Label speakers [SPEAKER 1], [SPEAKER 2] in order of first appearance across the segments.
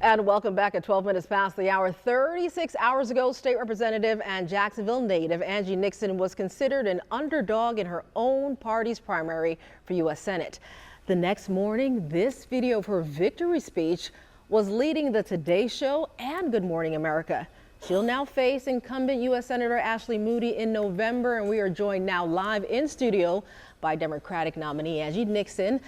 [SPEAKER 1] And welcome back at 12 minutes past the hour. 36 hours ago, State Representative and Jacksonville native Angie Nixon was considered an underdog in her own party's primary for U.S. Senate. The next morning, this video of her victory speech was leading the Today Show and Good Morning America. She'll now face incumbent U.S. Senator Ashley Moody in November, and we are joined now live in studio by Democratic nominee Angie Nixon.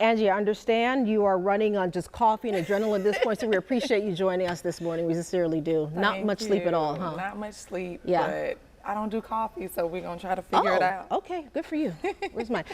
[SPEAKER 1] Angie, I understand you are running on just coffee and adrenaline at this point, so we appreciate you joining us this morning. We sincerely do. Not much sleep at all, huh?
[SPEAKER 2] Not much sleep,
[SPEAKER 1] yeah.
[SPEAKER 2] But I don't do coffee, so we're going to try to figure it out.
[SPEAKER 1] Okay, good for you. Where's mine?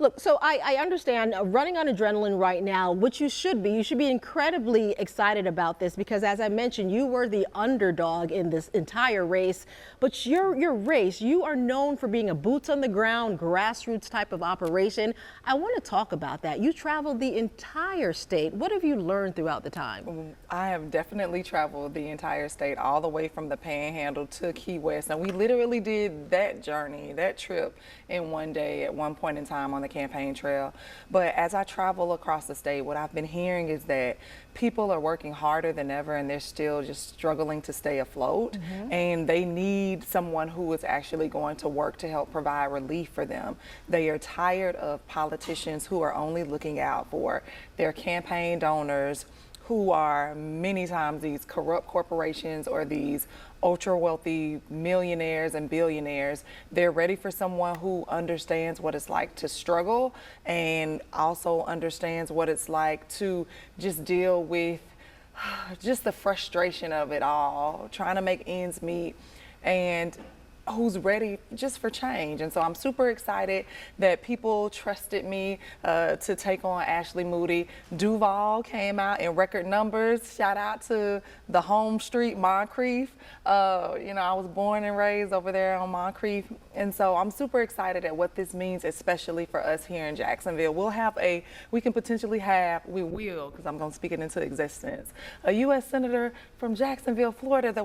[SPEAKER 1] Look, so I understand running on adrenaline right now, which you should be incredibly excited about this because, as I mentioned, you were the underdog in this entire race. But your race, you are known for being a boots on the ground, grassroots type of operation. I want to talk about that. You traveled the entire state. What have you learned throughout the time?
[SPEAKER 2] I have definitely traveled the entire state, all the way from the Panhandle to Key West, and we literally did that journey, that trip in one day at one point in time on the campaign trail. But as I travel across the state, what I've been hearing is that people are working harder than ever and they're still just struggling to stay afloat. And they need someone who is actually going to work to help provide relief for them. They are tired of politicians who are only looking out for their campaign donors, who are many times these corrupt corporations or these ultra wealthy millionaires and billionaires. They're ready for someone who understands what it's like to struggle and also understands what it's like to just deal with just the frustration of it all, trying to make ends meet, and who's ready just for change. And so I'm super excited that people trusted me to take on Ashley Moody. Duval came out in record numbers. Shout out to the home street, Moncrief. You know, I was born and raised over there on Moncrief. And so I'm super excited at what this means, especially for us here in Jacksonville. We can potentially have, we will, because I'm going to speak it into existence, a U.S. Senator from Jacksonville, Florida that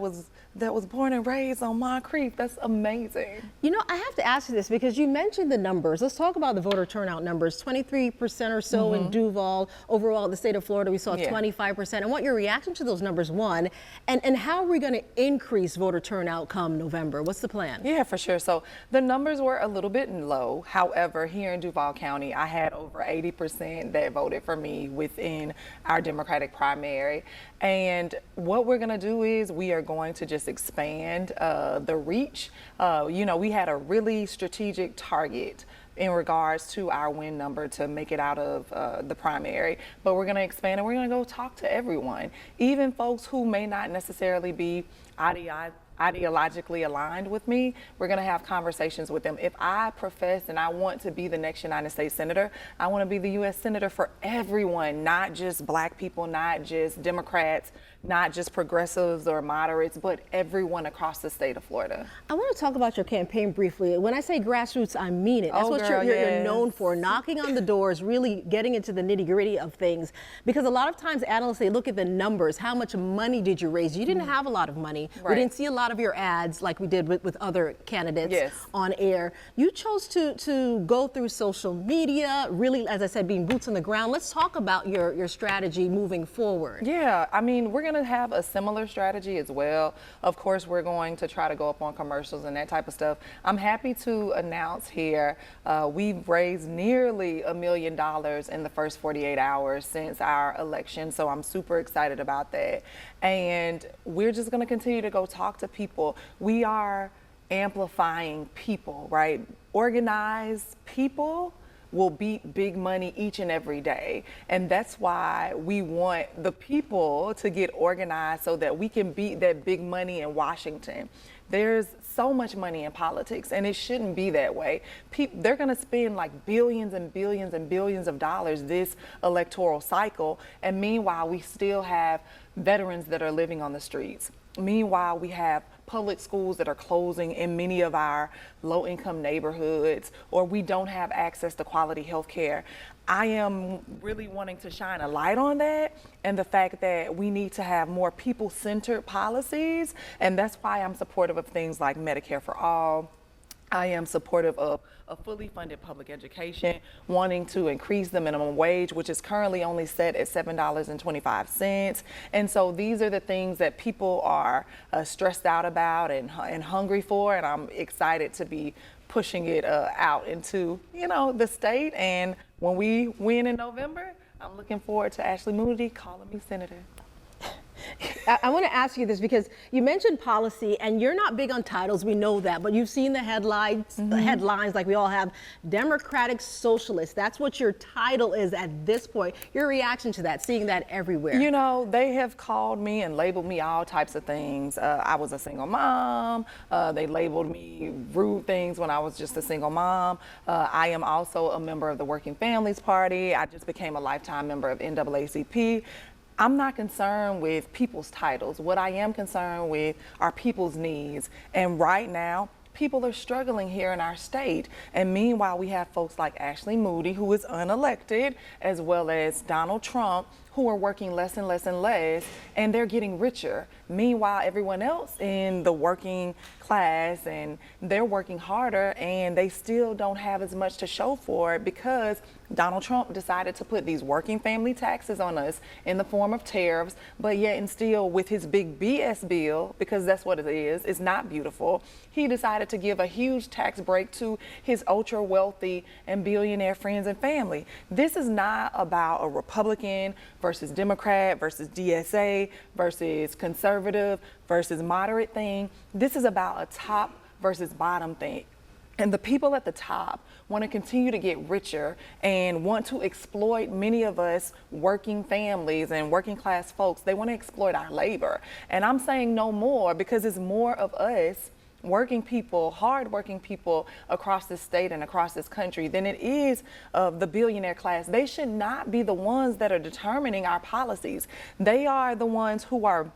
[SPEAKER 2] was born and raised on Moncrief. That's amazing.
[SPEAKER 1] You know, I have to ask you this because you mentioned the numbers. Let's talk about the voter turnout numbers. 23% or so in Duval. Overall, in the state of Florida, we saw 25%. I want your reaction to those numbers, one, and how are we going to increase voter turnout come November? What's the plan?
[SPEAKER 2] Yeah, for sure. So the numbers were a little bit low. However, here in Duval County, I had over 80% that voted for me within our Democratic primary. And what we're going to do is we are going to just expand the reach. You know, we had a really strategic target in regards to our win number to make it out of the primary, but we're going to expand and we're going to go talk to everyone, even folks who may not necessarily be ideologically aligned with me. We're going to have conversations with them. If I profess and I want to be the next United States Senator, I want to be the U.S. Senator for everyone, not just Black people, not just Democrats, not just progressives or moderates, but everyone across the state of Florida.
[SPEAKER 1] I want to talk about your campaign briefly. When I say grassroots, I mean it. That's what you're known for, knocking on the doors, really getting into the nitty-gritty of things. Because a lot of times analysts, they look at the numbers. How much money did you raise? You didn't have a lot of money. Right. We didn't see a lot of your ads like we did with other candidates on air. You chose to go through social media, really, as I said, being boots on the ground. Let's talk about your strategy moving forward.
[SPEAKER 2] Yeah, I mean, we're going to have a similar strategy as well. Of course, we're going to try to go up on commercials and that type of stuff. I'm happy to announce here, we've raised nearly $1 million in the first 48 hours since our election. So I'm super excited about that. And we're just going to continue to go talk to people. We are amplifying people, right? Organized people will beat big money each and every day. And that's why we want the people to get organized so that we can beat that big money in Washington. There's so much money in politics, and it shouldn't be that way. They're going to spend like billions and billions and billions of dollars this electoral cycle, and meanwhile, we still have veterans that are living on the streets. Meanwhile, we have public schools that are closing in many of our low-income neighborhoods, or we don't have access to quality health care. I am really wanting to shine a light on that and the fact that we need to have more people-centered policies, and that's why I'm supportive of things like Medicare for All, I am supportive of a fully funded public education, wanting to increase the minimum wage, which is currently only set at $7.25. And so these are the things that people are stressed out about and hungry for, and I'm excited to be pushing it out into, the state. And when we win in November, I'm looking forward to Ashley Moody calling me senator.
[SPEAKER 1] I want to ask you this because you mentioned policy, and you're not big on titles, we know that, but you've seen the headlines like we all have. Democratic Socialist, that's what your title is at this point. Your reaction to that, seeing that everywhere?
[SPEAKER 2] They have called me and labeled me all types of things. I was a single mom. They labeled me rude things when I was just a single mom. I am also a member of the Working Families Party. I just became a lifetime member of NAACP. I'm not concerned with people's titles. What I am concerned with are people's needs. And right now, people are struggling here in our state. And meanwhile, we have folks like Ashley Moody, who is unelected, as well as Donald Trump, who are working less and less and less, and they're getting richer. Meanwhile, everyone else in the working class, and they're working harder, and they still don't have as much to show for it because Donald Trump decided to put these working family taxes on us in the form of tariffs, but yet and still with his big BS bill, because that's what it is, it's not beautiful, he decided to give a huge tax break to his ultra wealthy and billionaire friends and family. This is not about a Republican versus Democrat versus DSA versus conservative versus moderate thing. This is about a top versus bottom thing. And the people at the top want to continue to get richer and want to exploit many of us working families and working class folks. They want to exploit our labor. And I'm saying no more, because it's more of us working people, hard-working people across this state and across this country than it is of the billionaire class. They should not be the ones that are determining our policies. They are the ones who are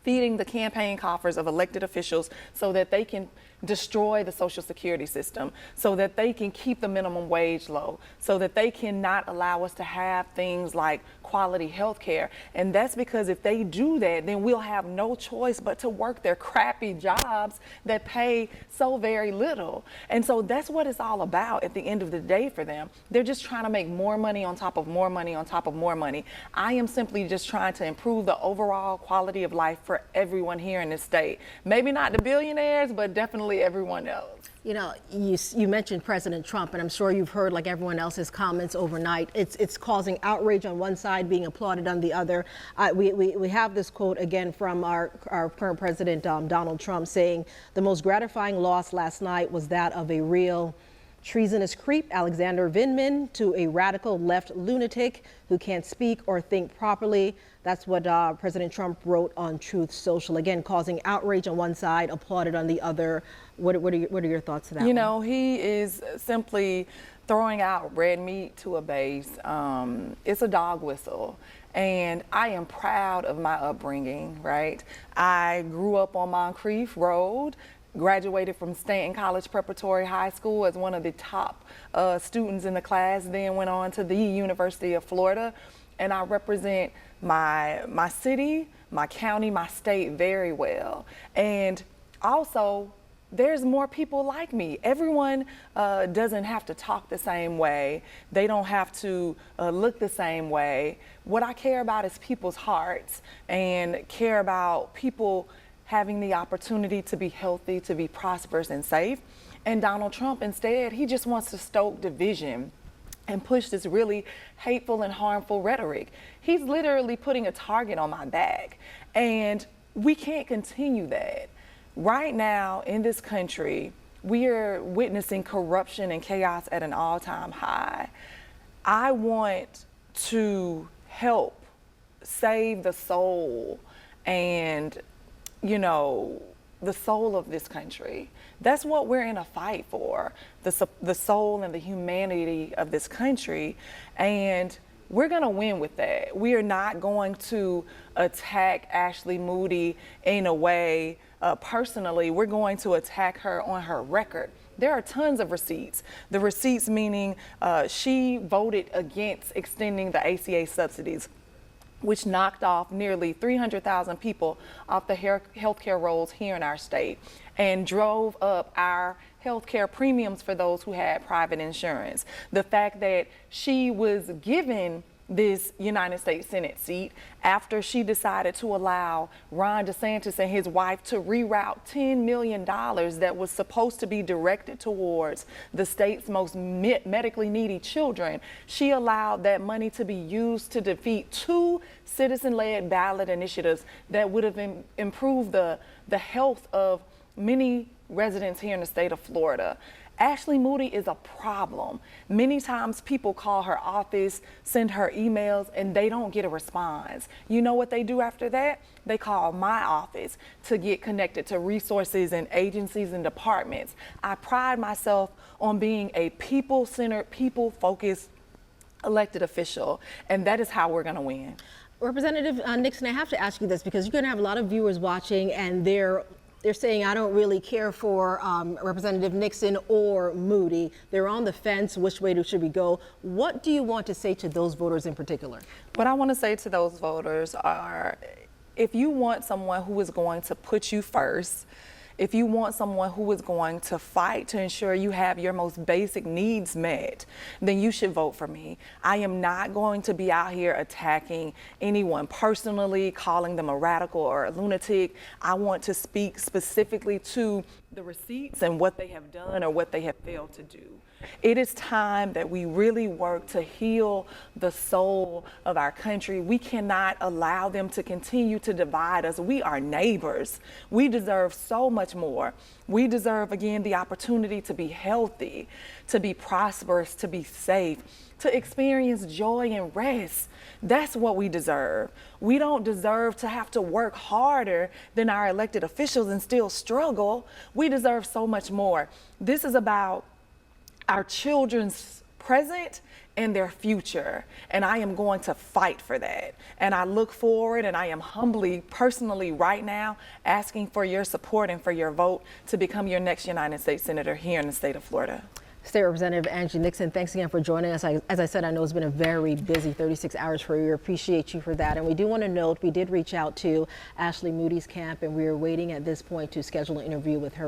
[SPEAKER 2] feeding the campaign coffers of elected officials so that they can destroy the Social Security system, so that they can keep the minimum wage low, so that they cannot allow us to have things like quality health care. And that's because if they do that, then we'll have no choice but to work their crappy jobs that pay so very little. And so that's what it's all about at the end of the day for them. They're just trying to make more money on top of more money on top of more money. I am simply just trying to improve the overall quality of life for everyone here in this state. Maybe not the billionaires, but definitely everyone else.
[SPEAKER 1] You mentioned President Trump, and I'm sure you've heard, like everyone else, his comments overnight. It's causing outrage on one side, being applauded on the other. We have this quote again from our current president, Donald Trump, saying the most gratifying loss last night was that of a real treasonous creep, Alexander Vindman, to a radical left lunatic who can't speak or think properly. That's what President Trump wrote on Truth Social. Again, causing outrage on one side, applauded on the other. What are your thoughts to that?
[SPEAKER 2] He is simply throwing out red meat to a base. It's a dog whistle. And I am proud of my upbringing, right? I grew up on Moncrief Road, graduated from Stanton College Preparatory High School as one of the top students in the class, then went on to the University of Florida. And I represent my city, my county, my state very well. And also, there's more people like me. Everyone doesn't have to talk the same way. They don't have to look the same way. What I care about is people's hearts, and care about people having the opportunity to be healthy, to be prosperous and safe. And Donald Trump, instead, he just wants to stoke division and push this really hateful and harmful rhetoric. He's literally putting a target on my back. And we can't continue that. Right now in this country, we are witnessing corruption and chaos at an all-time high. I want to help save the soul and, the soul of this country. That's what we're in a fight for, the soul and the humanity of this country. And we're going to win with that. We are not going to attack Ashley Moody in a way personally. We're going to attack her on her record. There are tons of receipts. The receipts meaning she voted against extending the ACA subsidies. which knocked off nearly 300,000 people off the healthcare rolls here in our state and drove up our healthcare premiums for those who had private insurance. The fact that she was given this United States Senate seat after she decided to allow Ron DeSantis and his wife to reroute $10 million that was supposed to be directed towards the state's most medically needy children. She allowed that money to be used to defeat 2 citizen-led ballot initiatives that would have improved the health of many residents here in the state of Florida. Ashley Moody is a problem. Many times people call her office, send her emails, and they don't get a response. You know what they do after that? They call my office to get connected to resources and agencies and departments. I pride myself on being a people-centered, people-focused elected official, and that is how we're going to win.
[SPEAKER 1] Representative Nixon, I have to ask you this because you're going to have a lot of viewers watching, and they're saying, I don't really care for Representative Nixon or Moody. They're on the fence. Which way should we go? What do you want to say to those voters in particular?
[SPEAKER 2] What I want to say to those voters are, if you want someone who is going to put you first, if you want someone who is going to fight to ensure you have your most basic needs met, then you should vote for me. I am not going to be out here attacking anyone personally, calling them a radical or a lunatic. I want to speak specifically to the receipts and what they have done or what they have failed to do. It is time that we really work to heal the soul of our country. We cannot allow them to continue to divide us. We are neighbors. We deserve so much more. We deserve, again, the opportunity to be healthy, to be prosperous, to be safe, to experience joy and rest. That's what we deserve. We don't deserve to have to work harder than our elected officials and still struggle. We deserve so much more. This is about our children's present and their future, and I am going to fight for that. And I look forward, and I am humbly, personally, right now, asking for your support and for your vote to become your next United States Senator here in the state of Florida.
[SPEAKER 1] State Representative Angie Nixon, thanks again for joining us. As I said, I know it's been a very busy 36 hours for you. Appreciate you for that. And we do want to note, we did reach out to Ashley Moody's camp, and we are waiting at this point to schedule an interview with her.